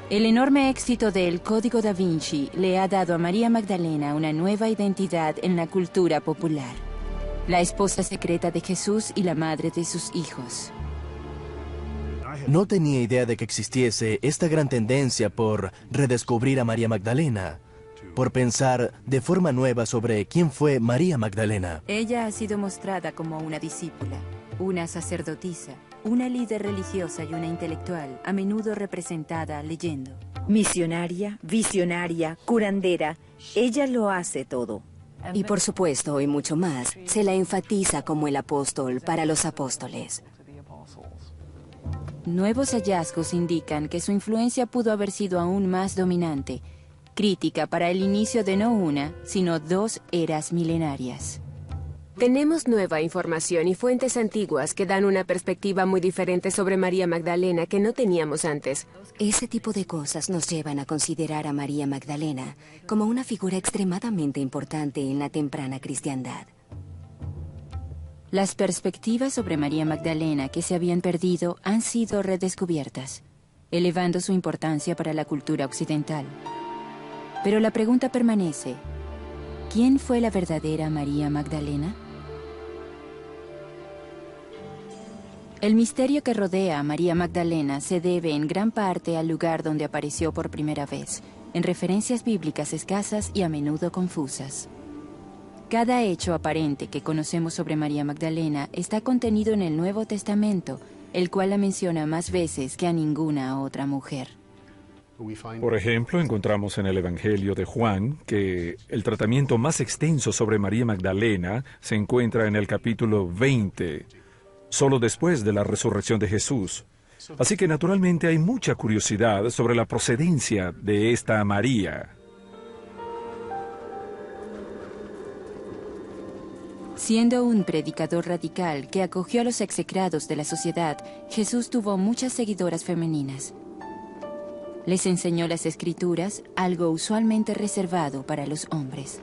El enorme éxito del Código da Vinci le ha dado a María Magdalena una nueva identidad en la cultura popular. La esposa secreta de Jesús y la madre de sus hijos. No tenía idea de que existiese esta gran tendencia por redescubrir a María Magdalena, por pensar de forma nueva sobre quién fue María Magdalena. Ella ha sido mostrada como una discípula, una sacerdotisa, una líder religiosa y una intelectual, a menudo representada leyendo. Misionaria, visionaria, curandera, ella lo hace todo. Y por supuesto, y mucho más, se la enfatiza como el apóstol para los apóstoles. Nuevos hallazgos indican que su influencia pudo haber sido aún más dominante, crítica para el inicio de no una, sino dos eras milenarias. Tenemos nueva información y fuentes antiguas que dan una perspectiva muy diferente sobre María Magdalena que no teníamos antes. Ese tipo de cosas nos llevan a considerar a María Magdalena como una figura extremadamente importante en la temprana cristiandad. Las perspectivas sobre María Magdalena que se habían perdido han sido redescubiertas, elevando su importancia para la cultura occidental. Pero la pregunta permanece: ¿quién fue la verdadera María Magdalena? El misterio que rodea a María Magdalena se debe en gran parte al lugar donde apareció por primera vez, en referencias bíblicas escasas y a menudo confusas. Cada hecho aparente que conocemos sobre María Magdalena está contenido en el Nuevo Testamento, el cual la menciona más veces que a ninguna otra mujer. Por ejemplo, encontramos en el Evangelio de Juan que el tratamiento más extenso sobre María Magdalena se encuentra en el capítulo 20, solo después de la resurrección de Jesús. Así que naturalmente hay mucha curiosidad sobre la procedencia de esta María. Siendo un predicador radical que acogió a los execrados de la sociedad, Jesús tuvo muchas seguidoras femeninas. Les enseñó las Escrituras, algo usualmente reservado para los hombres.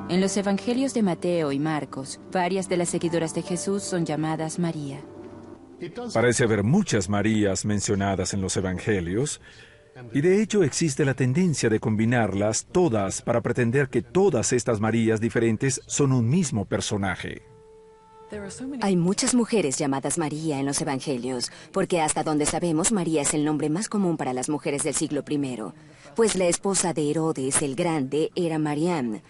En los evangelios de Mateo y Marcos, varias de las seguidoras de Jesús son llamadas María. Parece haber muchas Marías mencionadas en los evangelios, y de hecho existe la tendencia de combinarlas todas para pretender que todas estas Marías diferentes son un mismo personaje. Hay muchas mujeres llamadas María en los evangelios, porque hasta donde sabemos María es el nombre más común para las mujeres del siglo I, pues la esposa de Herodes el Grande era Mariam.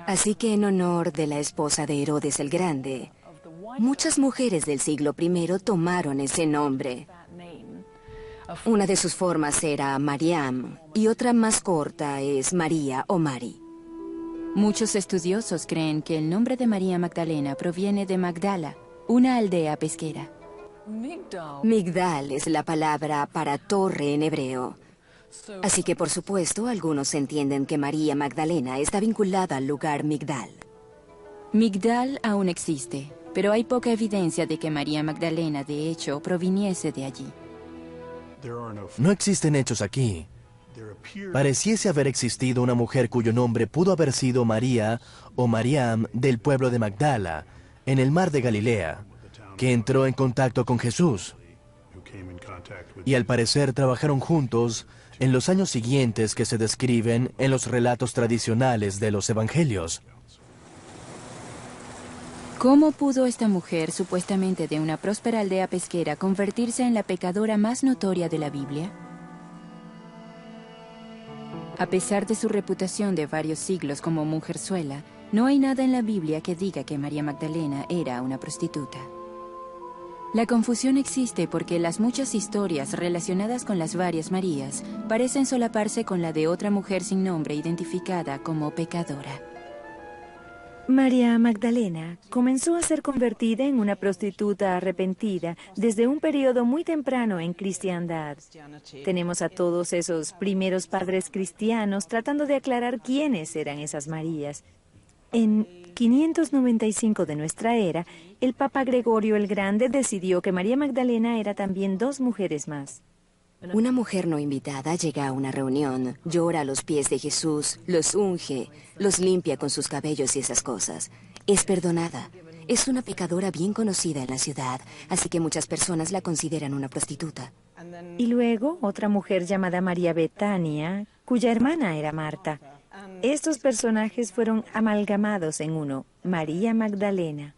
Así que en honor de la esposa de Herodes el Grande, muchas mujeres del siglo I tomaron ese nombre. Una de sus formas era Mariam y otra más corta es María o Mari. Muchos estudiosos creen que el nombre de María Magdalena proviene de Magdala, una aldea pesquera. Migdal es la palabra para torre en hebreo. Así que, por supuesto, algunos entienden que María Magdalena está vinculada al lugar Migdal. Migdal aún existe, pero hay poca evidencia de que María Magdalena, de hecho, proviniese de allí. No existen hechos aquí. Pareciese haber existido una mujer cuyo nombre pudo haber sido María o Mariam del pueblo de Magdala, en el mar de Galilea, que entró en contacto con Jesús. Y al parecer trabajaron juntos en los años siguientes que se describen en los relatos tradicionales de los evangelios. ¿Cómo pudo esta mujer, supuestamente de una próspera aldea pesquera, convertirse en la pecadora más notoria de la Biblia? A pesar de su reputación de varios siglos como mujerzuela, no hay nada en la Biblia que diga que María Magdalena era una prostituta. La confusión existe porque las muchas historias relacionadas con las varias Marías parecen solaparse con la de otra mujer sin nombre identificada como pecadora. María Magdalena comenzó a ser convertida en una prostituta arrepentida desde un periodo muy temprano en cristiandad. Tenemos a todos esos primeros padres cristianos tratando de aclarar quiénes eran esas Marías. En 595 de nuestra era, el Papa Gregorio el Grande decidió que María Magdalena era también dos mujeres más. Una mujer no invitada llega a una reunión, llora a los pies de Jesús, los unge, los limpia con sus cabellos y esas cosas. Es perdonada. Es una pecadora bien conocida en la ciudad, así que muchas personas la consideran una prostituta. Y luego otra mujer llamada María Betania, cuya hermana era Marta. Estos personajes fueron amalgamados en uno, María Magdalena.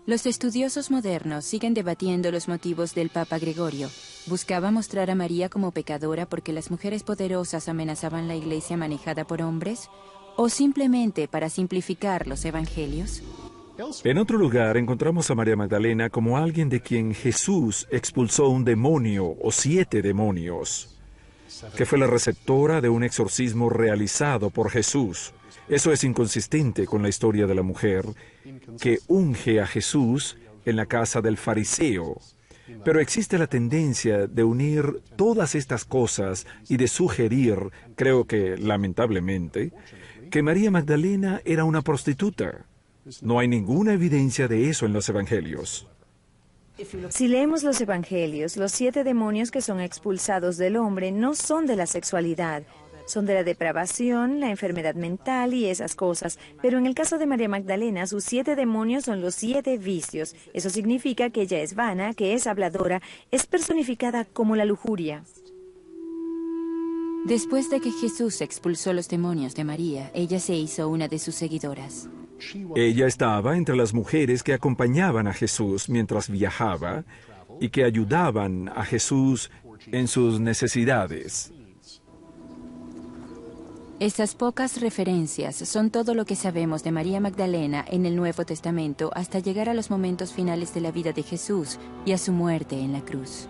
Los estudiosos modernos siguen debatiendo los motivos del Papa Gregorio. ¿Buscaba mostrar a María como pecadora porque las mujeres poderosas amenazaban la iglesia manejada por hombres? ¿O simplemente para simplificar los evangelios? En otro lugar encontramos a María Magdalena como alguien de quien Jesús expulsó un demonio o 7 demonios, que fue la receptora de un exorcismo realizado por Jesús. Eso es inconsistente con la historia de la mujer que unge a Jesús en la casa del fariseo. Pero existe la tendencia de unir todas estas cosas y de sugerir, creo que lamentablemente, que María Magdalena era una prostituta. No hay ninguna evidencia de eso en los evangelios. Si leemos los evangelios, los 7 demonios que son expulsados del hombre no son de la sexualidad, son de la depravación, la enfermedad mental y esas cosas. Pero en el caso de María Magdalena, sus 7 demonios son los 7 vicios. Eso significa que ella es vana, que es habladora, es personificada como la lujuria. Después de que Jesús expulsó los demonios de María, ella se hizo una de sus seguidoras. Ella estaba entre las mujeres que acompañaban a Jesús mientras viajaba y que ayudaban a Jesús en sus necesidades. Estas pocas referencias son todo lo que sabemos de María Magdalena en el Nuevo Testamento hasta llegar a los momentos finales de la vida de Jesús y a su muerte en la cruz.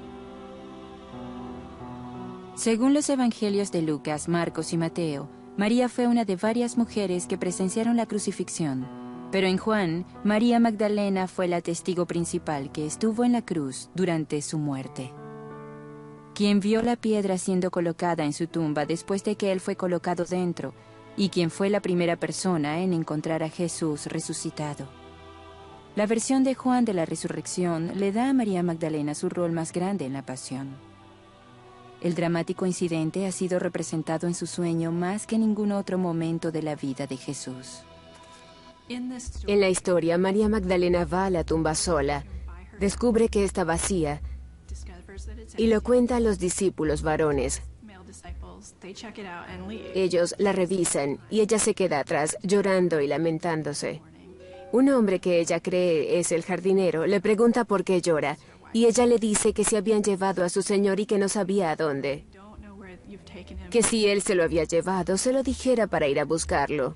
Según los evangelios de Lucas, Marcos y Mateo, María fue una de varias mujeres que presenciaron la crucifixión. Pero en Juan, María Magdalena fue la testigo principal que estuvo en la cruz durante su muerte. Quien vio la piedra siendo colocada en su tumba después de que él fue colocado dentro, y quien fue la primera persona en encontrar a Jesús resucitado. La versión de Juan de la resurrección le da a María Magdalena su rol más grande en la pasión. El dramático incidente ha sido representado en su sueño más que en ningún otro momento de la vida de Jesús. En la historia, María Magdalena va a la tumba sola, descubre que está vacía y lo cuenta a los discípulos varones. Ellos la revisan y ella se queda atrás, llorando y lamentándose. Un hombre que ella cree es el jardinero le pregunta por qué llora, y ella le dice que se habían llevado a su señor y que no sabía a dónde. Que si él se lo había llevado, se lo dijera para ir a buscarlo.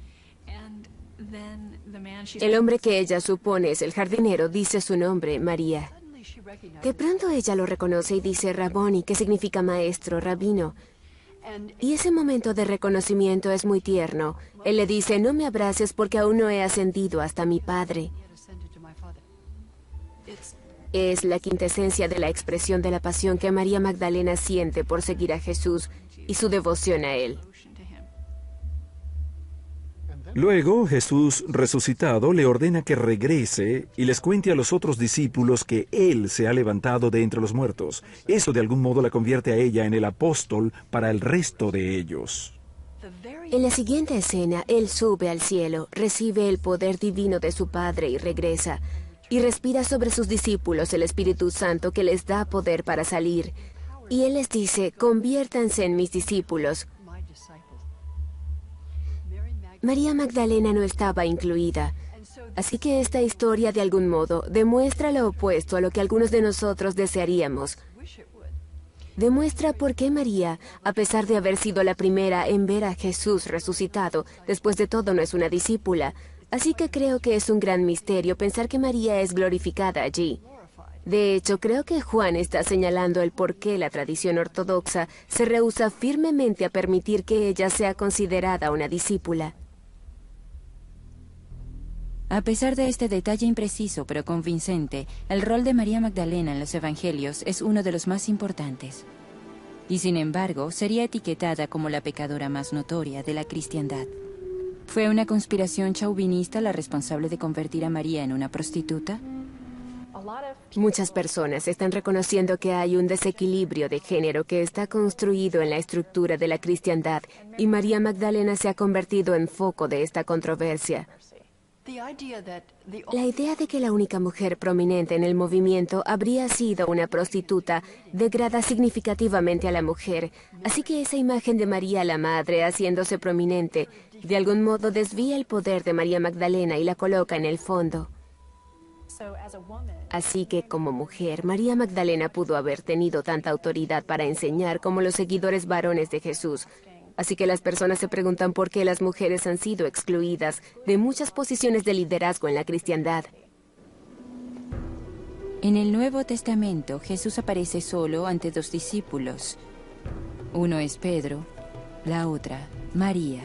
El hombre que ella supone es el jardinero dice su nombre, María. De pronto ella lo reconoce y dice Raboni, que significa maestro, rabino. Y ese momento de reconocimiento es muy tierno. Él le dice, no me abraces porque aún no he ascendido hasta mi Padre. Es la quintesencia de la expresión de la pasión que María Magdalena siente por seguir a Jesús y su devoción a Él. Luego, Jesús resucitado le ordena que regrese y les cuente a los otros discípulos que Él se ha levantado de entre los muertos. Eso de algún modo la convierte a ella en el apóstol para el resto de ellos. En la siguiente escena, Él sube al cielo, recibe el poder divino de su Padre y regresa. Y respira sobre sus discípulos el Espíritu Santo que les da poder para salir. Y Él les dice, conviértanse en mis discípulos. María Magdalena no estaba incluida. Así que esta historia, de algún modo, demuestra lo opuesto a lo que algunos de nosotros desearíamos. Demuestra por qué María, a pesar de haber sido la primera en ver a Jesús resucitado, después de todo no es una discípula. Así que creo que es un gran misterio pensar que María es glorificada allí. De hecho, creo que Juan está señalando el por qué la tradición ortodoxa se rehúsa firmemente a permitir que ella sea considerada una discípula. A pesar de este detalle impreciso pero convincente, el rol de María Magdalena en los evangelios es uno de los más importantes. Y sin embargo, sería etiquetada como la pecadora más notoria de la cristiandad. ¿Fue una conspiración chauvinista la responsable de convertir a María en una prostituta? Muchas personas están reconociendo que hay un desequilibrio de género que está construido en la estructura de la cristiandad, y María Magdalena se ha convertido en foco de esta controversia. La idea de que la única mujer prominente en el movimiento habría sido una prostituta degrada significativamente a la mujer, así que esa imagen de María la Madre haciéndose prominente de algún modo desvía el poder de María Magdalena y la coloca en el fondo. Así que como mujer, María Magdalena pudo haber tenido tanta autoridad para enseñar como los seguidores varones de Jesús. Así que las personas se preguntan por qué las mujeres han sido excluidas de muchas posiciones de liderazgo en la cristiandad. En el Nuevo Testamento, Jesús aparece solo ante dos discípulos. Uno es Pedro, la otra, María.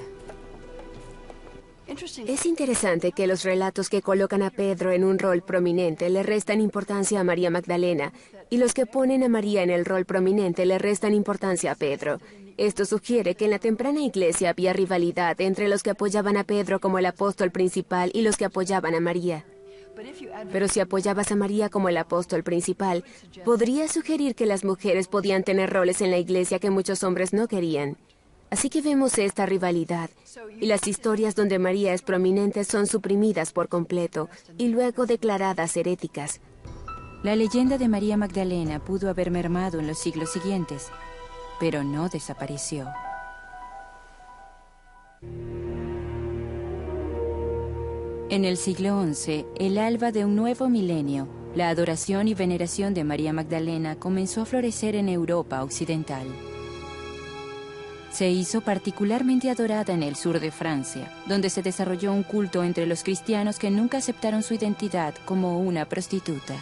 Es interesante que los relatos que colocan a Pedro en un rol prominente le restan importancia a María Magdalena, y los que ponen a María en el rol prominente le restan importancia a Pedro. Esto sugiere que en la temprana iglesia había rivalidad entre los que apoyaban a Pedro como el apóstol principal y los que apoyaban a María. Pero si apoyabas a María como el apóstol principal, podría sugerir que las mujeres podían tener roles en la iglesia que muchos hombres no querían. Así que vemos esta rivalidad, y las historias donde María es prominente son suprimidas por completo y luego declaradas heréticas. La leyenda de María Magdalena pudo haber mermado en los siglos siguientes, pero no desapareció. En el siglo XI, el alba de un nuevo milenio, la adoración y veneración de María Magdalena comenzó a florecer en Europa occidental. Se hizo particularmente adorada en el sur de Francia, donde se desarrolló un culto entre los cristianos que nunca aceptaron su identidad como una prostituta.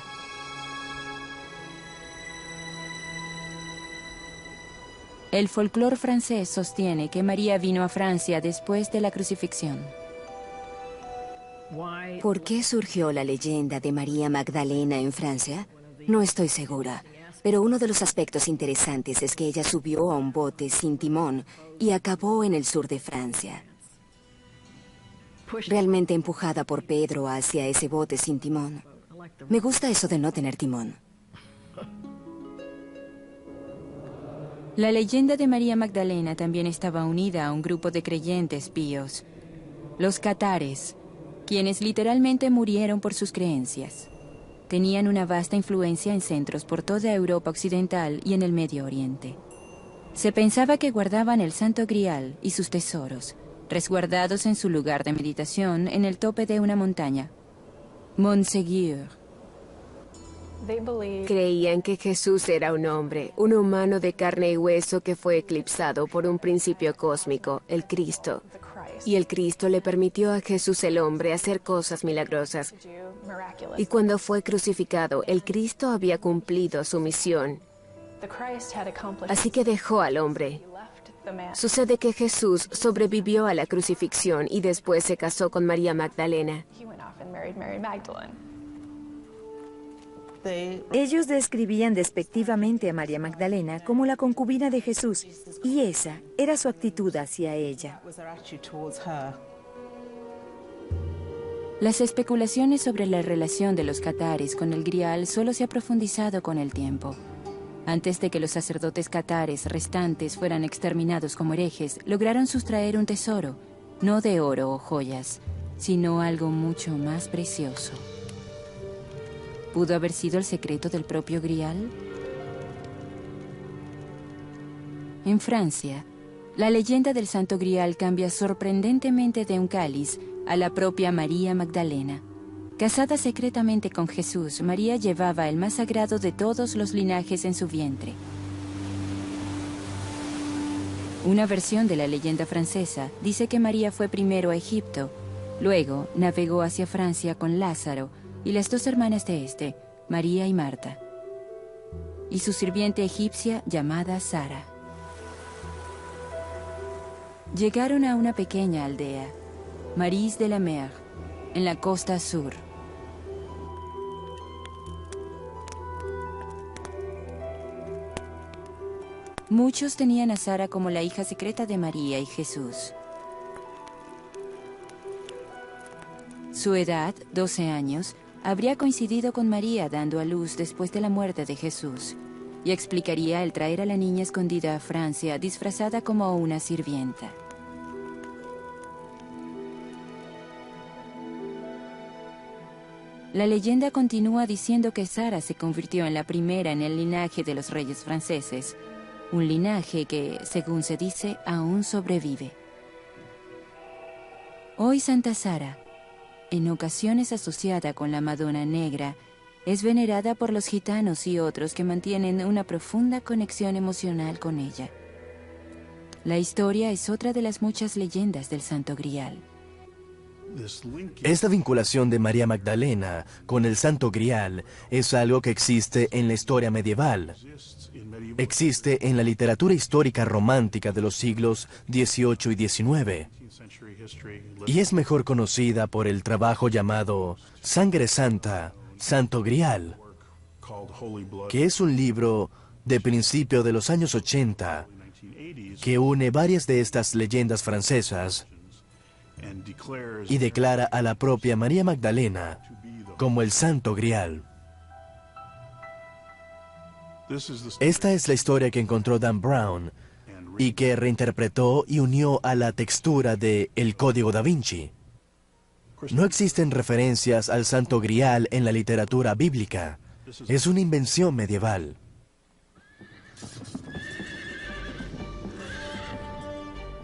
El folclore francés sostiene que María vino a Francia después de la crucifixión. ¿Por qué surgió la leyenda de María Magdalena en Francia? No estoy segura. Pero uno de los aspectos interesantes es que ella subió a un bote sin timón y acabó en el sur de Francia. Realmente empujada por Pedro hacia ese bote sin timón. Me gusta eso de no tener timón. La leyenda de María Magdalena también estaba unida a un grupo de creyentes píos, los catares, quienes literalmente murieron por sus creencias. Tenían una vasta influencia en centros por toda Europa occidental y en el Medio Oriente. Se pensaba que guardaban el Santo Grial y sus tesoros, resguardados en su lugar de meditación en el tope de una montaña, Montségur. Creían que Jesús era un hombre, un humano de carne y hueso que fue eclipsado por un principio cósmico, el Cristo. Y el Cristo le permitió a Jesús el hombre hacer cosas milagrosas. Y cuando fue crucificado, el Cristo había cumplido su misión. Así que dejó al hombre. Sucede que Jesús sobrevivió a la crucifixión y después se casó con María Magdalena. Ellos describían despectivamente a María Magdalena como la concubina de Jesús, y esa era su actitud hacia ella. Las especulaciones sobre la relación de los catares con el Grial solo se ha profundizado con el tiempo. Antes de que los sacerdotes catares restantes fueran exterminados como herejes, lograron sustraer un tesoro, no de oro o joyas, sino algo mucho más precioso. ¿Pudo haber sido el secreto del propio Grial? En Francia, la leyenda del Santo Grial cambia sorprendentemente de un cáliz a la propia María Magdalena. Casada secretamente con Jesús, María llevaba el más sagrado de todos los linajes en su vientre. Una versión de la leyenda francesa dice que María fue primero a Egipto, luego navegó hacia Francia con Lázaro y las dos hermanas de este, María y Marta, y su sirviente egipcia llamada Sara. Llegaron a una pequeña aldea, Maris de la Mer, en la costa sur. Muchos tenían a Sara como la hija secreta de María y Jesús. Su edad, 12 años, habría coincidido con María dando a luz después de la muerte de Jesús, y explicaría el traer a la niña escondida a Francia disfrazada como una sirvienta. La leyenda continúa diciendo que Sara se convirtió en la primera en el linaje de los reyes franceses, un linaje que, según se dice, aún sobrevive. Hoy Santa Sara, en ocasiones asociada con la Madonna Negra, es venerada por los gitanos y otros que mantienen una profunda conexión emocional con ella. La historia es otra de las muchas leyendas del Santo Grial. Esta vinculación de María Magdalena con el Santo Grial es algo que existe en la historia medieval. Existe en la literatura histórica romántica de los siglos XVIII y XIX. Y es mejor conocida por el trabajo llamado Sangre Santa, Santo Grial, que es un libro de principio de los años 80 que une varias de estas leyendas francesas y declara a la propia María Magdalena como el Santo Grial. Esta es la historia que encontró Dan Brown y que reinterpretó y unió a la textura de El Código da Vinci. No existen referencias al Santo Grial en la literatura bíblica. Es una invención medieval.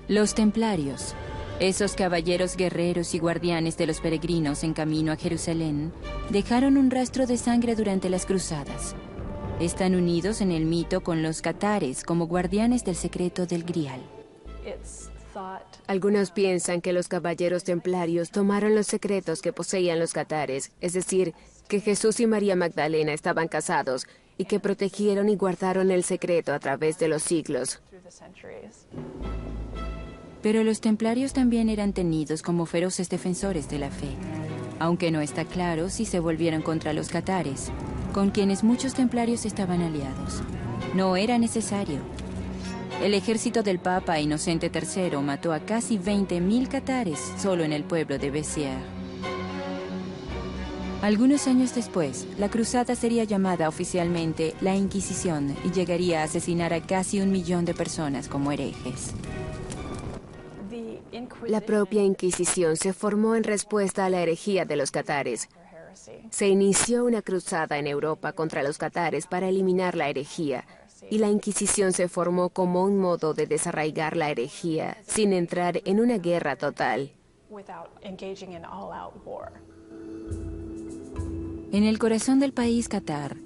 Los templarios, esos caballeros guerreros y guardianes de los peregrinos en camino a Jerusalén, dejaron un rastro de sangre durante las cruzadas. Están unidos en el mito con los catares como guardianes del secreto del Grial. Algunos piensan que los caballeros templarios tomaron los secretos que poseían los catares, es decir, que Jesús y María Magdalena estaban casados y que protegieron y guardaron el secreto a través de los siglos. Pero los templarios también eran tenidos como feroces defensores de la fe, aunque no está claro si se volvieron contra los catares, con quienes muchos templarios estaban aliados. No era necesario. El ejército del Papa Inocente III mató a casi 20.000 catares solo en el pueblo de Béziers. Algunos años después, la cruzada sería llamada oficialmente la Inquisición y llegaría a asesinar a casi 1 millón de personas como herejes. La propia Inquisición se formó en respuesta a la herejía de los catares. Se inició una cruzada en Europa contra los catares para eliminar la herejía, y la Inquisición se formó como un modo de desarraigar la herejía sin entrar en una guerra total. En el corazón del país Catar,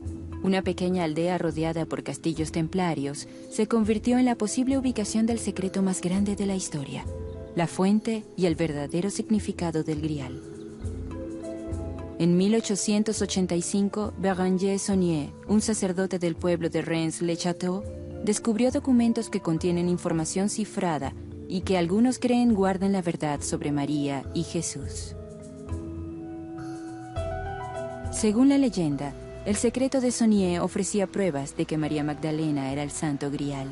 una pequeña aldea rodeada por castillos templarios se convirtió en la posible ubicación del secreto más grande de la historia, la fuente y el verdadero significado del Grial. En 1885, Béranger Saunier, un sacerdote del pueblo de Reims-le-Château, descubrió documentos que contienen información cifrada y que algunos creen guardan la verdad sobre María y Jesús. Según la leyenda, el secreto de Saunier ofrecía pruebas de que María Magdalena era el Santo Grial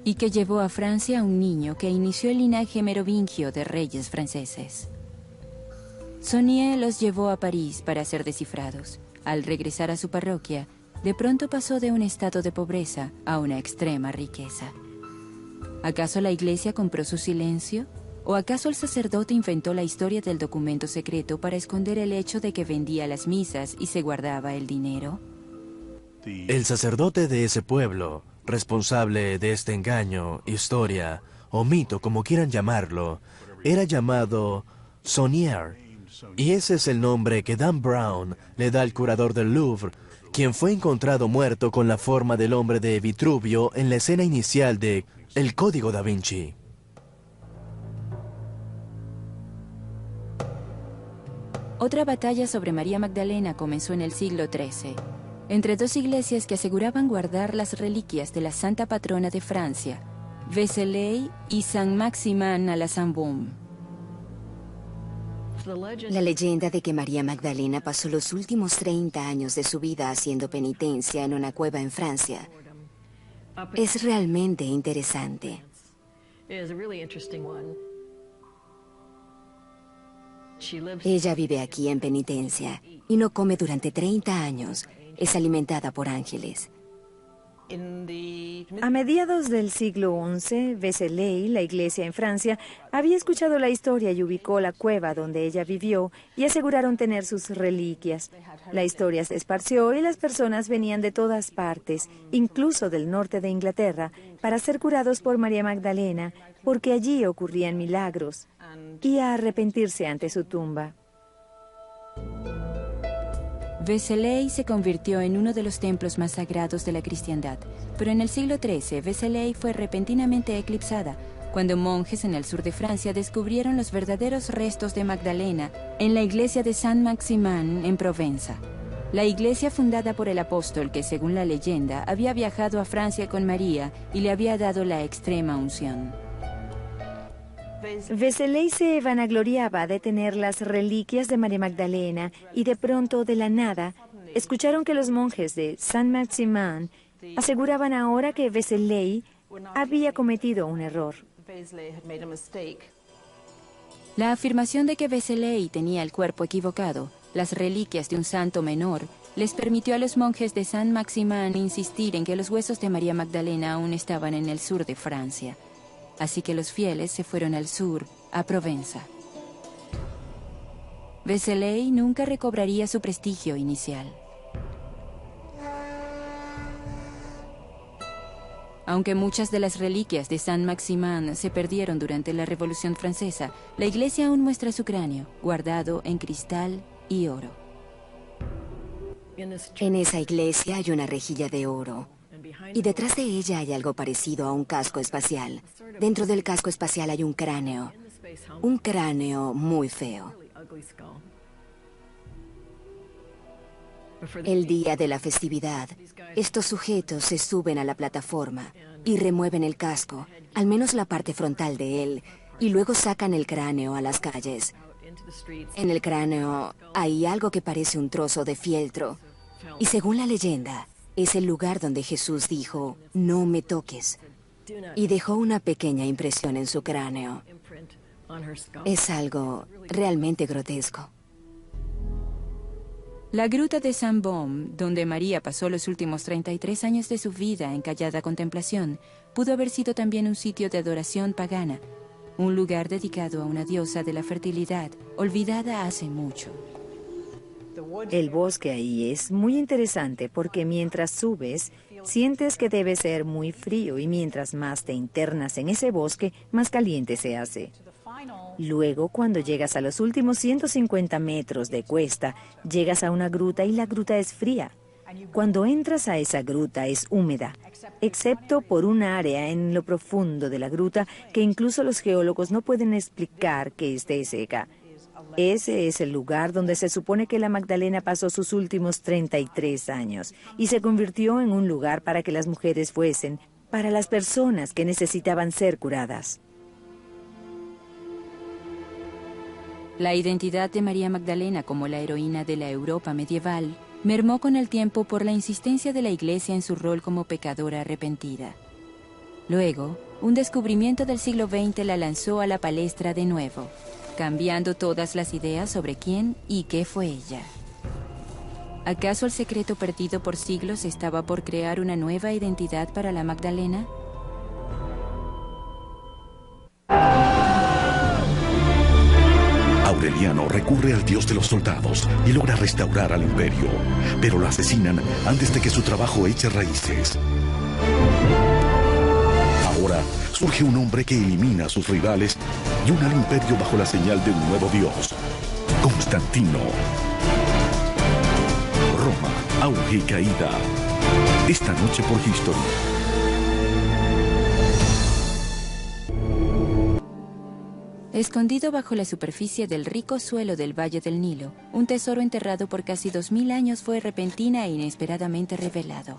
y que llevó a Francia a un niño que inició el linaje merovingio de reyes franceses. Saunier los llevó a París para ser descifrados. Al regresar a su parroquia, de pronto pasó de un estado de pobreza a una extrema riqueza. ¿Acaso la iglesia compró su silencio? ¿O acaso el sacerdote inventó la historia del documento secreto para esconder el hecho de que vendía las misas y se guardaba el dinero? El sacerdote de ese pueblo, responsable de este engaño, historia o mito, como quieran llamarlo, era llamado Saunier. Y ese es el nombre que Dan Brown le da al curador del Louvre, quien fue encontrado muerto con la forma del hombre de Vitruvio en la escena inicial de El Código da Vinci. Otra batalla sobre María Magdalena comenzó en el siglo XIII, entre dos iglesias que aseguraban guardar las reliquias de la santa patrona de Francia, Vézelay y Saint-Maximin-à-la-Sainte-Baume. La leyenda de que María Magdalena pasó los últimos 30 años de su vida haciendo penitencia en una cueva en Francia es realmente interesante. Ella vive aquí en penitencia y no come durante 30 años. Es alimentada por ángeles. A mediados del siglo XI, Vézelay, la iglesia en Francia, había escuchado la historia y ubicó la cueva donde ella vivió y aseguraron tener sus reliquias. La historia se esparció y las personas venían de todas partes, incluso del norte de Inglaterra, para ser curados por María Magdalena, porque allí ocurrían milagros, y a arrepentirse ante su tumba. Vézelay se convirtió en uno de los templos más sagrados de la cristiandad, pero en el siglo XIII Vézelay fue repentinamente eclipsada cuando monjes en el sur de Francia descubrieron los verdaderos restos de Magdalena en la iglesia de Saint-Maximin en Provenza. La iglesia fundada por el apóstol que, según la leyenda, había viajado a Francia con María y le había dado la extrema unción. Vézelay se vanagloriaba de tener las reliquias de María Magdalena y de pronto, de la nada, escucharon que los monjes de Saint-Maximin aseguraban ahora que Vézelay había cometido un error. La afirmación de que Vézelay tenía el cuerpo equivocado, las reliquias de un santo menor, les permitió a los monjes de Saint-Maximin insistir en que los huesos de María Magdalena aún estaban en el sur de Francia. Así que los fieles se fueron al sur, a Provenza. Vézelay nunca recobraría su prestigio inicial. Aunque muchas de las reliquias de Saint-Maximin se perdieron durante la Revolución Francesa, la iglesia aún muestra su cráneo, guardado en cristal y oro. En esa iglesia hay una rejilla de oro. Y detrás de ella hay algo parecido a un casco espacial. Dentro del casco espacial hay un cráneo muy feo. El día de la festividad, estos sujetos se suben a la plataforma y remueven el casco, al menos la parte frontal de él, y luego sacan el cráneo a las calles. En el cráneo hay algo que parece un trozo de fieltro, y según la leyenda, es el lugar donde Jesús dijo, "No me toques", y dejó una pequeña impresión en su cráneo. Es algo realmente grotesco. La gruta de Saint-Baume, donde María pasó los últimos 33 años de su vida en callada contemplación, pudo haber sido también un sitio de adoración pagana, un lugar dedicado a una diosa de la fertilidad, olvidada hace mucho. El bosque ahí es muy interesante porque mientras subes, sientes que debe ser muy frío y mientras más te internas en ese bosque, más caliente se hace. Luego, cuando llegas a los últimos 150 metros de cuesta, llegas a una gruta y la gruta es fría. Cuando entras a esa gruta es húmeda, excepto por un área en lo profundo de la gruta que incluso los geólogos no pueden explicar que esté seca. Ese es el lugar donde se supone que la Magdalena pasó sus últimos 33 años y se convirtió en un lugar para que las mujeres fuesen, para las personas que necesitaban ser curadas. La identidad de María Magdalena como la heroína de la Europa medieval mermó con el tiempo por la insistencia de la Iglesia en su rol como pecadora arrepentida. Luego, un descubrimiento del siglo XX la lanzó a la palestra de nuevo, cambiando todas las ideas sobre quién y qué fue ella. ¿Acaso el secreto perdido por siglos estaba por crear una nueva identidad para la Magdalena? Aureliano recurre al dios de los soldados y logra restaurar al imperio, pero lo asesinan antes de que su trabajo eche raíces. Ahora surge un hombre que elimina a sus rivales y une al imperio bajo la señal de un nuevo dios, Constantino. Roma, auge y caída. Esta noche por History. Escondido bajo la superficie del rico suelo del Valle del Nilo, un tesoro enterrado por casi 2000 años fue repentina e inesperadamente revelado.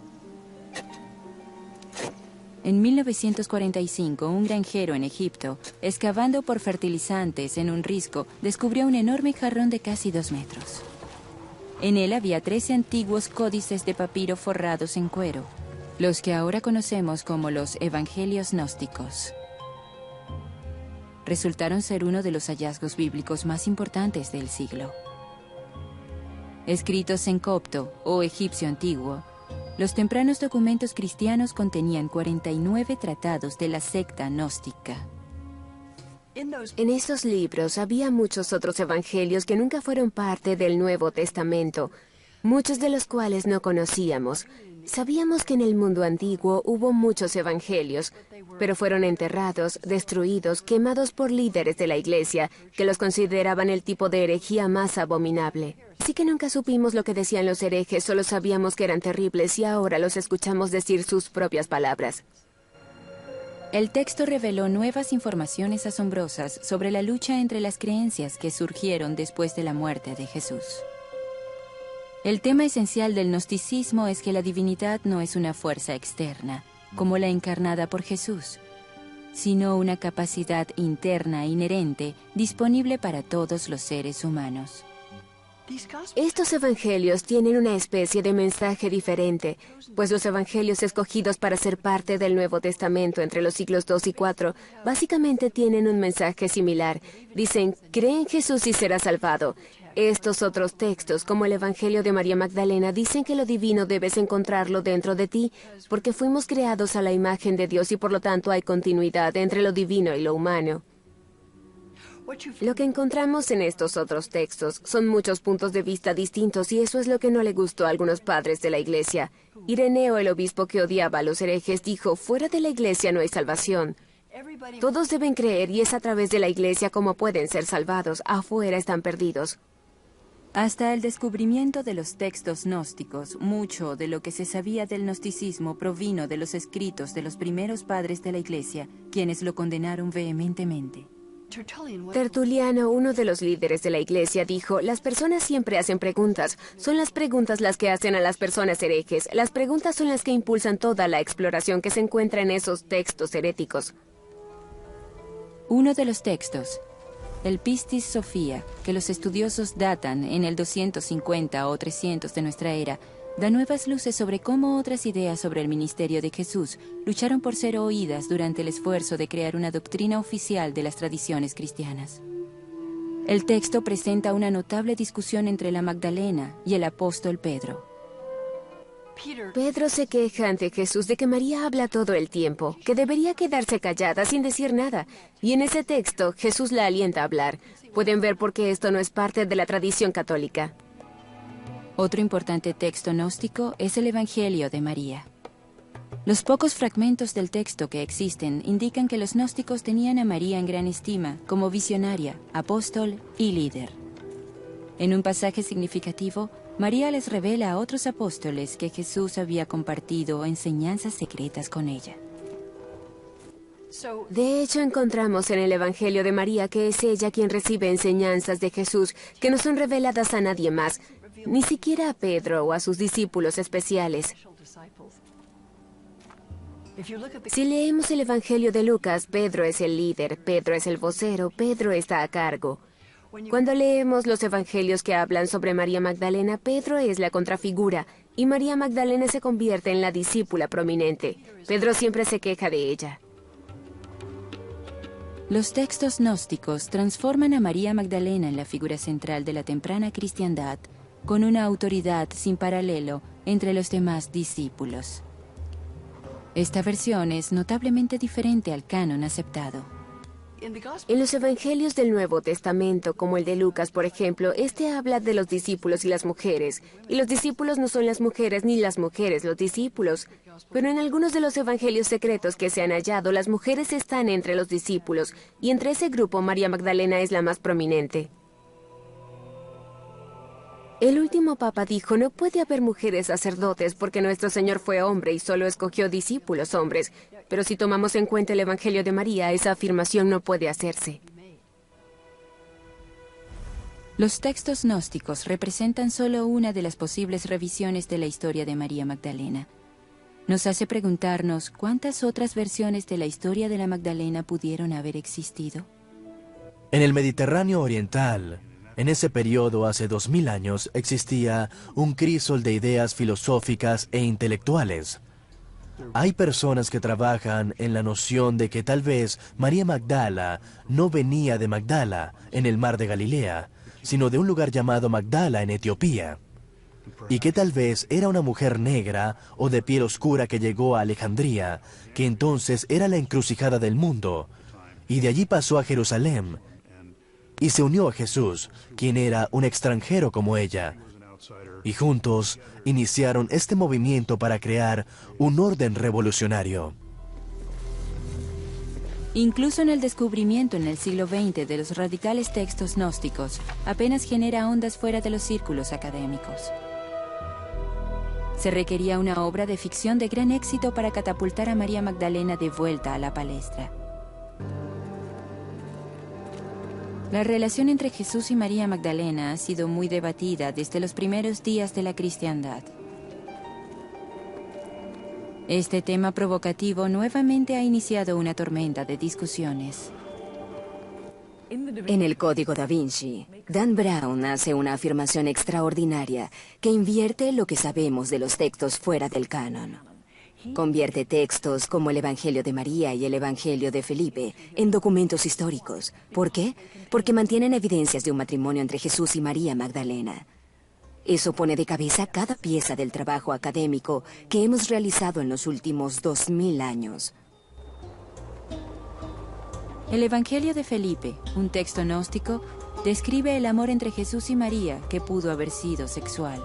En 1945, un granjero en Egipto, excavando por fertilizantes en un risco, descubrió un enorme jarrón de casi 2 metros. En él había 13 antiguos códices de papiro forrados en cuero, los que ahora conocemos como los Evangelios Gnósticos. Resultaron ser uno de los hallazgos bíblicos más importantes del siglo. Escritos en copto o egipcio antiguo, Los tempranos documentos cristianos contenían 49 tratados de la secta gnóstica. En esos libros había muchos otros evangelios que nunca fueron parte del Nuevo Testamento, muchos de los cuales no conocíamos. Sabíamos que en el mundo antiguo hubo muchos evangelios, pero fueron enterrados, destruidos, quemados por líderes de la iglesia, que los consideraban el tipo de herejía más abominable. Así que nunca supimos lo que decían los herejes, solo sabíamos que eran terribles y ahora los escuchamos decir sus propias palabras. El texto reveló nuevas informaciones asombrosas sobre la lucha entre las creencias que surgieron después de la muerte de Jesús. El tema esencial del gnosticismo es que la divinidad no es una fuerza externa, como la encarnada por Jesús, sino una capacidad interna inherente disponible para todos los seres humanos. Estos evangelios tienen una especie de mensaje diferente, pues los evangelios escogidos para ser parte del Nuevo Testamento entre los siglos II y IV básicamente tienen un mensaje similar. Dicen, cree en Jesús y serás salvado. Estos otros textos, como el Evangelio de María Magdalena, dicen que lo divino debes encontrarlo dentro de ti, porque fuimos creados a la imagen de Dios y por lo tanto hay continuidad entre lo divino y lo humano. Lo que encontramos en estos otros textos son muchos puntos de vista distintos y eso es lo que no le gustó a algunos padres de la iglesia. Ireneo, el obispo que odiaba a los herejes, dijo, fuera de la iglesia no hay salvación. Todos deben creer y es a través de la iglesia como pueden ser salvados. Afuera están perdidos. Hasta el descubrimiento de los textos gnósticos, mucho de lo que se sabía del gnosticismo provino de los escritos de los primeros padres de la iglesia, quienes lo condenaron vehementemente. Tertuliano, uno de los líderes de la iglesia, dijo, las personas siempre hacen preguntas. Son las preguntas las que hacen a las personas herejes. Las preguntas son las que impulsan toda la exploración que se encuentra en esos textos heréticos. Uno de los textos, el Pistis Sophia, que los estudiosos datan en el 250 o 300 de nuestra era, da nuevas luces sobre cómo otras ideas sobre el ministerio de Jesús lucharon por ser oídas durante el esfuerzo de crear una doctrina oficial de las tradiciones cristianas. El texto presenta una notable discusión entre la Magdalena y el apóstol Pedro. Pedro se queja ante Jesús de que María habla todo el tiempo, que debería quedarse callada sin decir nada. Y en ese texto Jesús la alienta a hablar. Pueden ver por qué esto no es parte de la tradición católica. Otro importante texto gnóstico es el Evangelio de María. Los pocos fragmentos del texto que existen indican que los gnósticos tenían a María en gran estima como visionaria, apóstol y líder. En un pasaje significativo, María les revela a otros apóstoles que Jesús había compartido enseñanzas secretas con ella. De hecho, encontramos en el Evangelio de María que es ella quien recibe enseñanzas de Jesús que no son reveladas a nadie más, ni siquiera a Pedro o a sus discípulos especiales. Si leemos el Evangelio de Lucas, Pedro es el líder, Pedro es el vocero, Pedro está a cargo. Cuando leemos los evangelios que hablan sobre María Magdalena, Pedro es la contrafigura y María Magdalena se convierte en la discípula prominente. Pedro siempre se queja de ella. Los textos gnósticos transforman a María Magdalena en la figura central de la temprana cristiandad, con una autoridad sin paralelo entre los demás discípulos. Esta versión es notablemente diferente al canon aceptado. En los evangelios del Nuevo Testamento, como el de Lucas, por ejemplo, este habla de los discípulos y las mujeres. Y los discípulos no son las mujeres ni las mujeres los discípulos. Pero en algunos de los evangelios secretos que se han hallado, las mujeres están entre los discípulos. Y entre ese grupo, María Magdalena es la más prominente. El último papa dijo, no puede haber mujeres sacerdotes porque nuestro Señor fue hombre y solo escogió discípulos hombres. Pero si tomamos en cuenta el Evangelio de María, esa afirmación no puede hacerse. Los textos gnósticos representan solo una de las posibles revisiones de la historia de María Magdalena. Nos hace preguntarnos cuántas otras versiones de la historia de la Magdalena pudieron haber existido. En el Mediterráneo oriental, en ese periodo hace 2000 años, existía un crisol de ideas filosóficas e intelectuales. Hay personas que trabajan en la noción de que tal vez María Magdala no venía de Magdala, en el mar de Galilea, sino de un lugar llamado Magdala en Etiopía. y que tal vez era una mujer negra o de piel oscura que llegó a Alejandría, que entonces era la encrucijada del mundo, y de allí pasó a Jerusalén, y se unió a Jesús, quien era un extranjero como ella, y juntos iniciaron este movimiento para crear un orden revolucionario. Incluso en el descubrimiento en el siglo XX de los radicales textos gnósticos, apenas genera ondas fuera de los círculos académicos. Se requería una obra de ficción de gran éxito para catapultar a María Magdalena de vuelta a la palestra. La relación entre Jesús y María Magdalena ha sido muy debatida desde los primeros días de la cristiandad. Este tema provocativo nuevamente ha iniciado una tormenta de discusiones. En el Código da Vinci, Dan Brown hace una afirmación extraordinaria que invierte lo que sabemos de los textos fuera del canon. Convierte textos como el Evangelio de María y el Evangelio de Felipe en documentos históricos. ¿Por qué? Porque mantienen evidencias de un matrimonio entre Jesús y María Magdalena. Eso pone de cabeza cada pieza del trabajo académico que hemos realizado en los últimos 2000 años. El Evangelio de Felipe, un texto gnóstico, describe el amor entre Jesús y María que pudo haber sido sexual.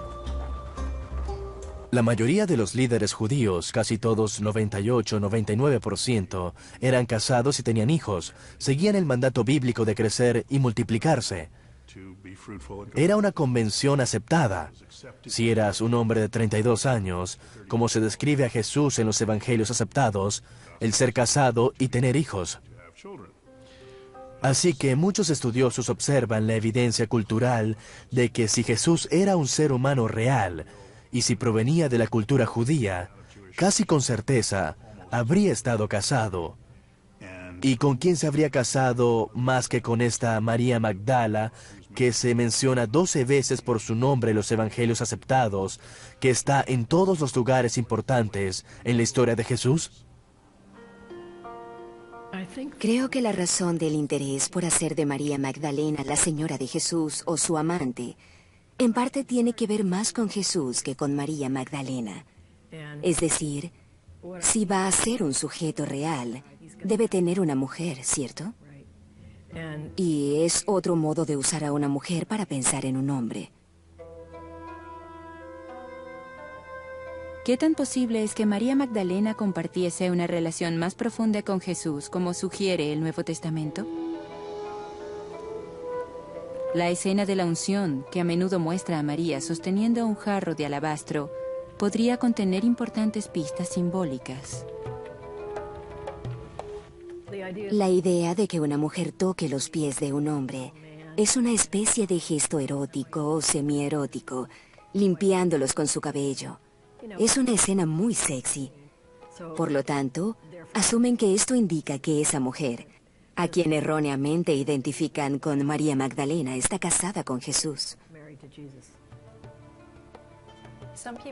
La mayoría de los líderes judíos, casi todos 98-99%, eran casados y tenían hijos, seguían el mandato bíblico de crecer y multiplicarse. Era una convención aceptada. Si eras un hombre de 32 años, como se describe a Jesús en los evangelios aceptados, el ser casado y tener hijos. Así que muchos estudiosos observan la evidencia cultural de que si Jesús era un ser humano real, y si provenía de la cultura judía, casi con certeza habría estado casado. ¿Y con quién se habría casado más que con esta María Magdala, que se menciona 12 veces por su nombre en los evangelios aceptados, que está en todos los lugares importantes en la historia de Jesús? Creo que la razón del interés por hacer de María Magdalena la señora de Jesús o su amante, en parte tiene que ver más con Jesús que con María Magdalena. Es decir, si va a ser un sujeto real, debe tener una mujer, ¿cierto? Y es otro modo de usar a una mujer para pensar en un hombre. ¿Qué tan posible es que María Magdalena compartiese una relación más profunda con Jesús, como sugiere el Nuevo Testamento? La escena de la unción, que a menudo muestra a María sosteniendo un jarro de alabastro, podría contener importantes pistas simbólicas. La idea de que una mujer toque los pies de un hombre es una especie de gesto erótico o semierótico, limpiándolos con su cabello. Es una escena muy sexy. Por lo tanto, asumen que esto indica que esa mujer, a quien erróneamente identifican con María Magdalena, está casada con Jesús.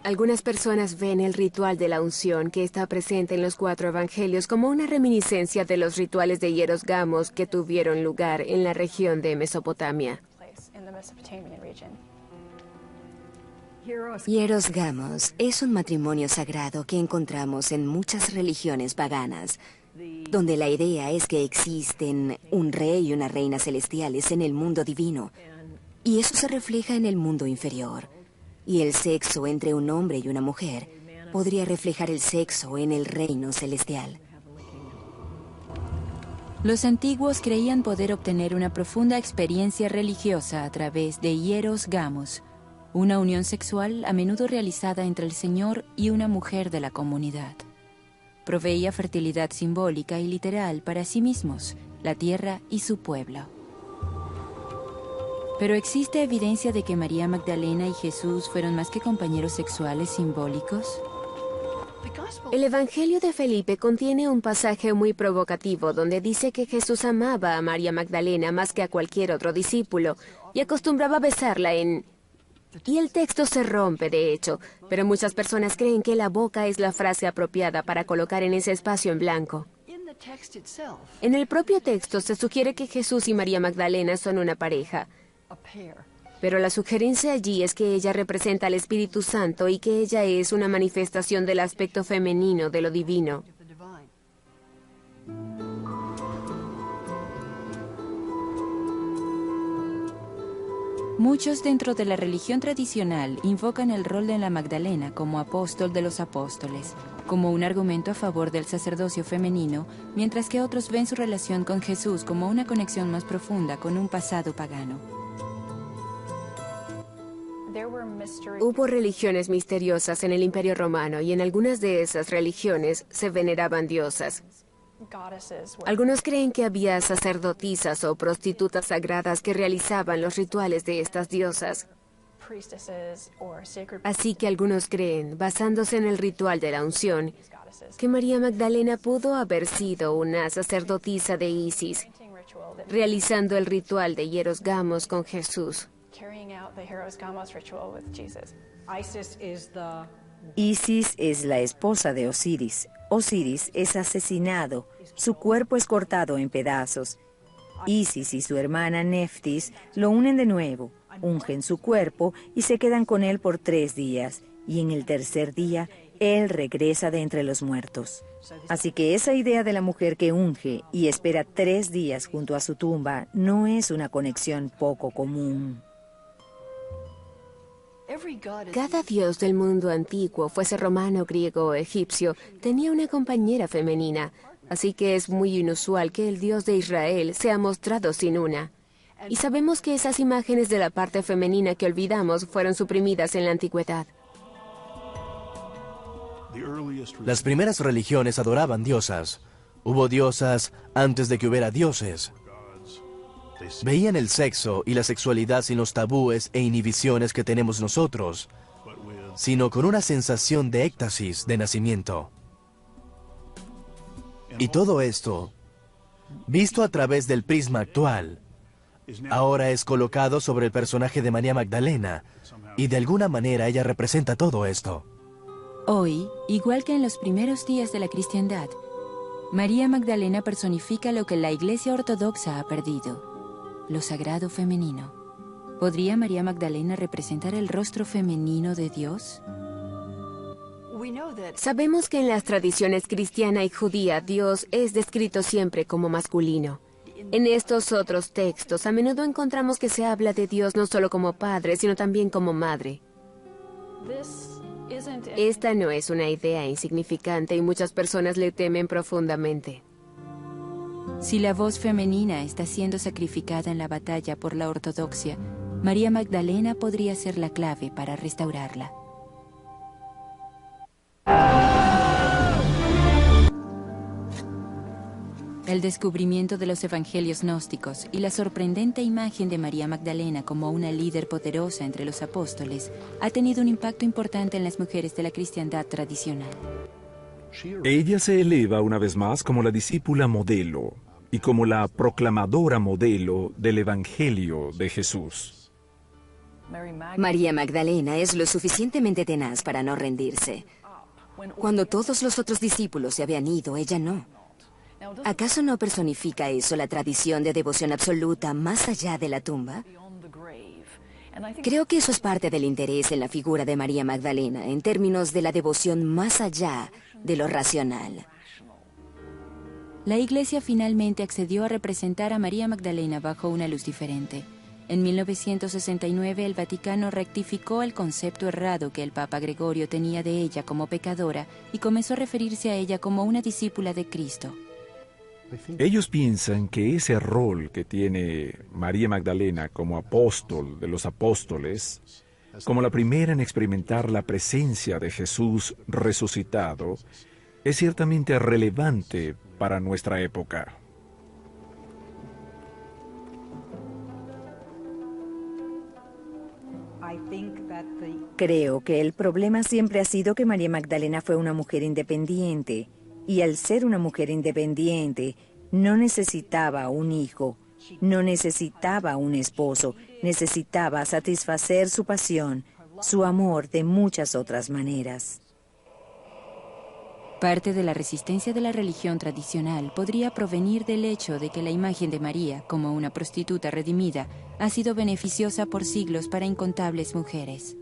Algunas personas ven el ritual de la unción que está presente en los 4 evangelios como una reminiscencia de los rituales de hieros gamos que tuvieron lugar en la región de Mesopotamia. Hieros gamos es un matrimonio sagrado que encontramos en muchas religiones paganas, donde la idea es que existen un rey y una reina celestiales en el mundo divino, y eso se refleja en el mundo inferior. Y el sexo entre un hombre y una mujer podría reflejar el sexo en el reino celestial. Los antiguos creían poder obtener una profunda experiencia religiosa a través de hieros gamos, una unión sexual a menudo realizada entre el Señor y una mujer de la comunidad. Proveía fertilidad simbólica y literal para sí mismos, la tierra y su pueblo. Pero ¿existe evidencia de que María Magdalena y Jesús fueron más que compañeros sexuales simbólicos? El Evangelio de Felipe contiene un pasaje muy provocativo donde dice que Jesús amaba a María Magdalena más que a cualquier otro discípulo y acostumbraba a besarla en... Y el texto se rompe, de hecho, pero muchas personas creen que la boca es la frase apropiada para colocar en ese espacio en blanco. En el propio texto se sugiere que Jesús y María Magdalena son una pareja. Pero la sugerencia allí es que ella representa al Espíritu Santo y que ella es una manifestación del aspecto femenino de lo divino. Muchos dentro de la religión tradicional invocan el rol de la Magdalena como apóstol de los apóstoles, como un argumento a favor del sacerdocio femenino, mientras que otros ven su relación con Jesús como una conexión más profunda con un pasado pagano. Hubo religiones misteriosas en el Imperio Romano y en algunas de esas religiones se veneraban diosas. Algunos creen que había sacerdotisas o prostitutas sagradas que realizaban los rituales de estas diosas. Así que algunos creen, basándose en el ritual de la unción, que María Magdalena pudo haber sido una sacerdotisa de Isis, realizando el ritual de Hieros Gamos con Jesús. Isis es la esposa de Osiris. Osiris es asesinado, su cuerpo es cortado en pedazos. Isis y su hermana Neftis lo unen de nuevo, ungen su cuerpo y se quedan con él por 3 días, y en el tercer día, él regresa de entre los muertos. Así que esa idea de la mujer que unge y espera 3 días junto a su tumba no es una conexión poco común. Cada dios del mundo antiguo, fuese romano, griego o egipcio, tenía una compañera femenina, así que es muy inusual que el Dios de Israel sea mostrado sin una. Y sabemos que esas imágenes de la parte femenina que olvidamos fueron suprimidas en la antigüedad. Las primeras religiones adoraban diosas. Hubo diosas antes de que hubiera dioses. Veían el sexo y la sexualidad sin los tabúes e inhibiciones que tenemos nosotros, sino con una sensación de éxtasis de nacimiento. Y todo esto, visto a través del prisma actual, ahora es colocado sobre el personaje de María Magdalena, y de alguna manera ella representa todo esto. Hoy, igual que en los primeros días de la cristiandad, María Magdalena personifica lo que la Iglesia Ortodoxa ha perdido: lo sagrado femenino. ¿Podría María Magdalena representar el rostro femenino de Dios? Sabemos que en las tradiciones cristiana y judía, Dios es descrito siempre como masculino. En estos otros textos, a menudo encontramos que se habla de Dios no solo como padre, sino también como madre. Esta no es una idea insignificante y muchas personas le temen profundamente. Si la voz femenina está siendo sacrificada en la batalla por la ortodoxia, María Magdalena podría ser la clave para restaurarla. El descubrimiento de los evangelios gnósticos y la sorprendente imagen de María Magdalena como una líder poderosa entre los apóstoles ha tenido un impacto importante en las mujeres de la cristiandad tradicional. Ella se eleva una vez más como la discípula modelo y como la proclamadora modelo del Evangelio de Jesús. María Magdalena es lo suficientemente tenaz para no rendirse. Cuando todos los otros discípulos se habían ido, ella no. ¿Acaso no personifica eso la tradición de devoción absoluta más allá de la tumba? Creo que eso es parte del interés en la figura de María Magdalena, en términos de la devoción más allá de lo racional. La Iglesia finalmente accedió a representar a María Magdalena bajo una luz diferente. En 1969, el Vaticano rectificó el concepto errado que el Papa Gregorio tenía de ella como pecadora y comenzó a referirse a ella como una discípula de Cristo. Ellos piensan que ese rol que tiene María Magdalena como apóstol de los apóstoles, como la primera en experimentar la presencia de Jesús resucitado, es ciertamente relevante para nuestra época. Creo que el problema siempre ha sido que María Magdalena fue una mujer independiente, y al ser una mujer independiente, no necesitaba un hijo, no necesitaba un esposo, necesitaba satisfacer su pasión, su amor de muchas otras maneras. Parte de la resistencia de la religión tradicional podría provenir del hecho de que la imagen de María, como una prostituta redimida, ha sido beneficiosa por siglos para incontables mujeres.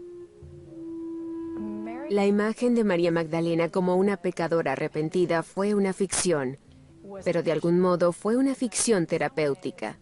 La imagen de María Magdalena como una pecadora arrepentida fue una ficción, pero de algún modo fue una ficción terapéutica.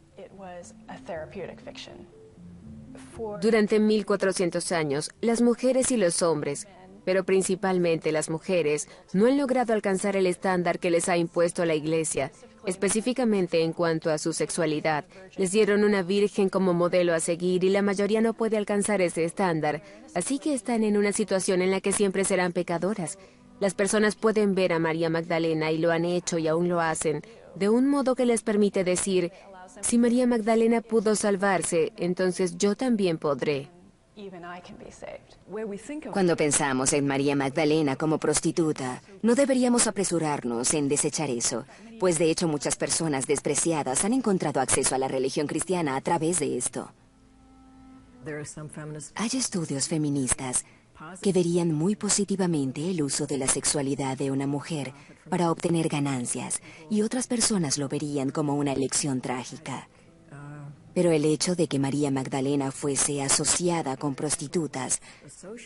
Durante 1400 años, las mujeres y los hombres, pero principalmente las mujeres, no han logrado alcanzar el estándar que les ha impuesto la Iglesia, específicamente en cuanto a su sexualidad. Les dieron una virgen como modelo a seguir y la mayoría no puede alcanzar ese estándar, así que están en una situación en la que siempre serán pecadoras. Las personas pueden ver a María Magdalena y lo han hecho y aún lo hacen, de un modo que les permite decir, si María Magdalena pudo salvarse, entonces yo también podré. Cuando pensamos en María Magdalena como prostituta, no deberíamos apresurarnos en desechar eso, pues de hecho muchas personas despreciadas han encontrado acceso a la religión cristiana a través de esto. Hay estudios feministas que verían muy positivamente el uso de la sexualidad de una mujer para obtener ganancias, y otras personas lo verían como una elección trágica. Pero el hecho de que María Magdalena fuese asociada con prostitutas,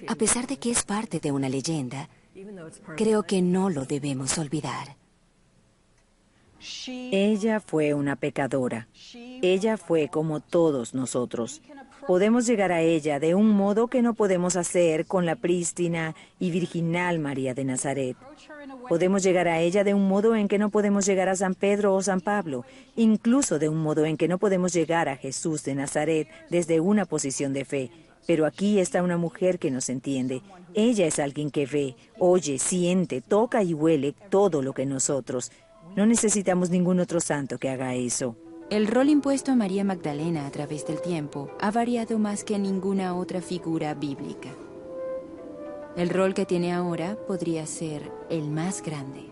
a pesar de que es parte de una leyenda, creo que no lo debemos olvidar. Ella fue una pecadora. Ella fue como todos nosotros. Podemos llegar a ella de un modo que no podemos hacer con la prístina y virginal María de Nazaret. Podemos llegar a ella de un modo en que no podemos llegar a San Pedro o San Pablo, incluso de un modo en que no podemos llegar a Jesús de Nazaret desde una posición de fe. Pero aquí está una mujer que nos entiende. Ella es alguien que ve, oye, siente, toca y huele todo lo que nosotros. No necesitamos ningún otro santo que haga eso. El rol impuesto a María Magdalena a través del tiempo ha variado más que ninguna otra figura bíblica. El rol que tiene ahora podría ser el más grande.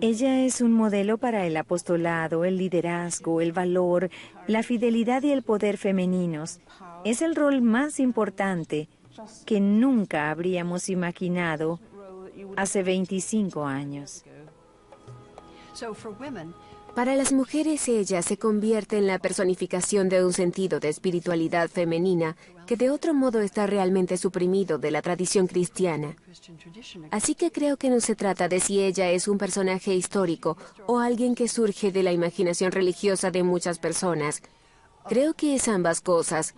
Ella es un modelo para el apostolado, el liderazgo, el valor, la fidelidad y el poder femeninos. Es el rol más importante que nunca habríamos imaginado hace 25 años. Para las mujeres ella se convierte en la personificación de un sentido de espiritualidad femenina que de otro modo está realmente suprimido de la tradición cristiana. Así que creo que no se trata de si ella es un personaje histórico o alguien que surge de la imaginación religiosa de muchas personas. Creo que es ambas cosas.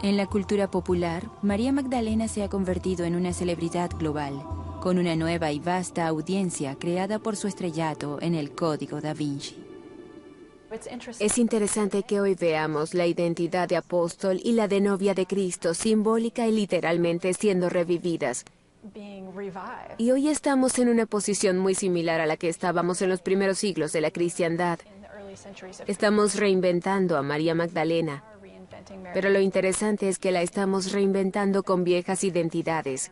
En la cultura popular, María Magdalena se ha convertido en una celebridad global, con una nueva y vasta audiencia creada por su estrellato en el Código da Vinci. Es interesante que hoy veamos la identidad de apóstol y la de novia de Cristo, simbólica y literalmente siendo revividas. Y hoy estamos en una posición muy similar a la que estábamos en los primeros siglos de la cristiandad. Estamos reinventando a María Magdalena, pero lo interesante es que la estamos reinventando con viejas identidades.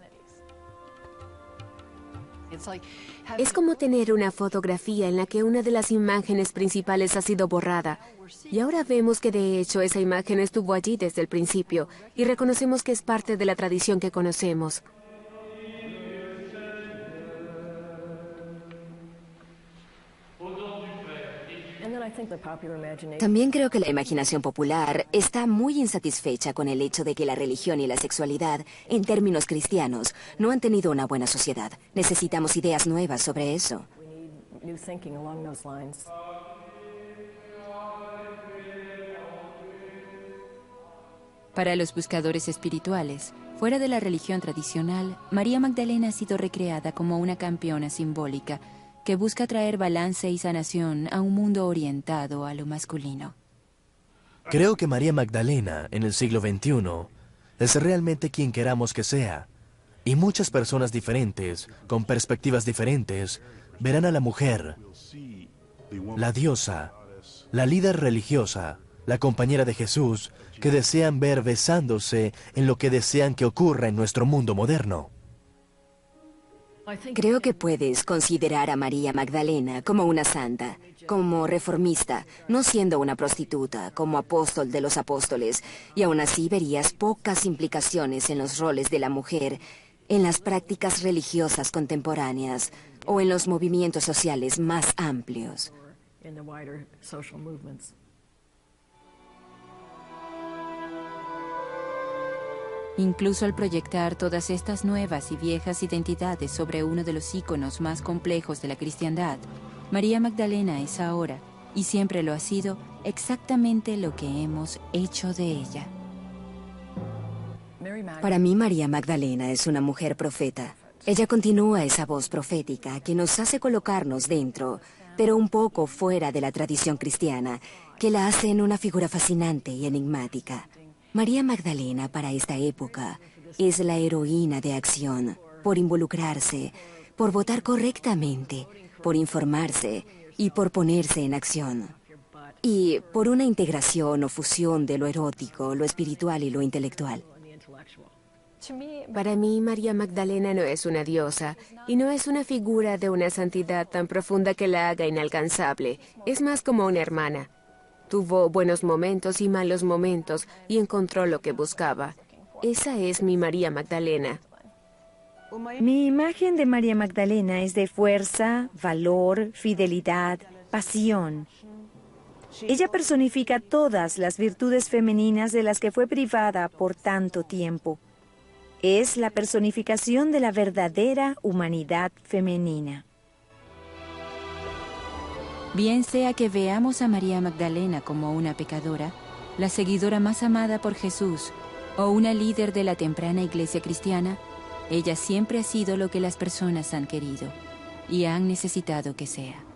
Es como tener una fotografía en la que una de las imágenes principales ha sido borrada. Y ahora vemos que de hecho esa imagen estuvo allí desde el principio y reconocemos que es parte de la tradición que conocemos. También creo que la imaginación popular está muy insatisfecha con el hecho de que la religión y la sexualidad, en términos cristianos, no han tenido una buena sociedad. Necesitamos ideas nuevas sobre eso. Para los buscadores espirituales, fuera de la religión tradicional, María Magdalena ha sido recreada como una campeona simbólica que busca traer balance y sanación a un mundo orientado a lo masculino. Creo que María Magdalena, en el siglo XXI, es realmente quien queramos que sea. Y muchas personas diferentes, con perspectivas diferentes, verán a la mujer, la diosa, la líder religiosa, la compañera de Jesús, que desean ver besándose en lo que desean que ocurra en nuestro mundo moderno. Creo que puedes considerar a María Magdalena como una santa, como reformista, no siendo una prostituta, como apóstol de los apóstoles, y aún así verías pocas implicaciones en los roles de la mujer, en las prácticas religiosas contemporáneas o en los movimientos sociales más amplios. Incluso al proyectar todas estas nuevas y viejas identidades sobre uno de los íconos más complejos de la cristiandad, María Magdalena es ahora, y siempre lo ha sido, exactamente lo que hemos hecho de ella. Para mí, María Magdalena es una mujer profeta. Ella continúa esa voz profética que nos hace colocarnos dentro, pero un poco fuera de la tradición cristiana, que la hace en una figura fascinante y enigmática. María Magdalena para esta época es la heroína de acción, por involucrarse, por votar correctamente, por informarse y por ponerse en acción. Y por una integración o fusión de lo erótico, lo espiritual y lo intelectual. Para mí, María Magdalena no es una diosa y no es una figura de una santidad tan profunda que la haga inalcanzable. Es más como una hermana. Tuvo buenos momentos y malos momentos y encontró lo que buscaba. Esa es mi María Magdalena. Mi imagen de María Magdalena es de fuerza, valor, fidelidad, pasión. Ella personifica todas las virtudes femeninas de las que fue privada por tanto tiempo. Es la personificación de la verdadera humanidad femenina. Bien sea que veamos a María Magdalena como una pecadora, la seguidora más amada por Jesús, o una líder de la temprana iglesia cristiana, ella siempre ha sido lo que las personas han querido y han necesitado que sea.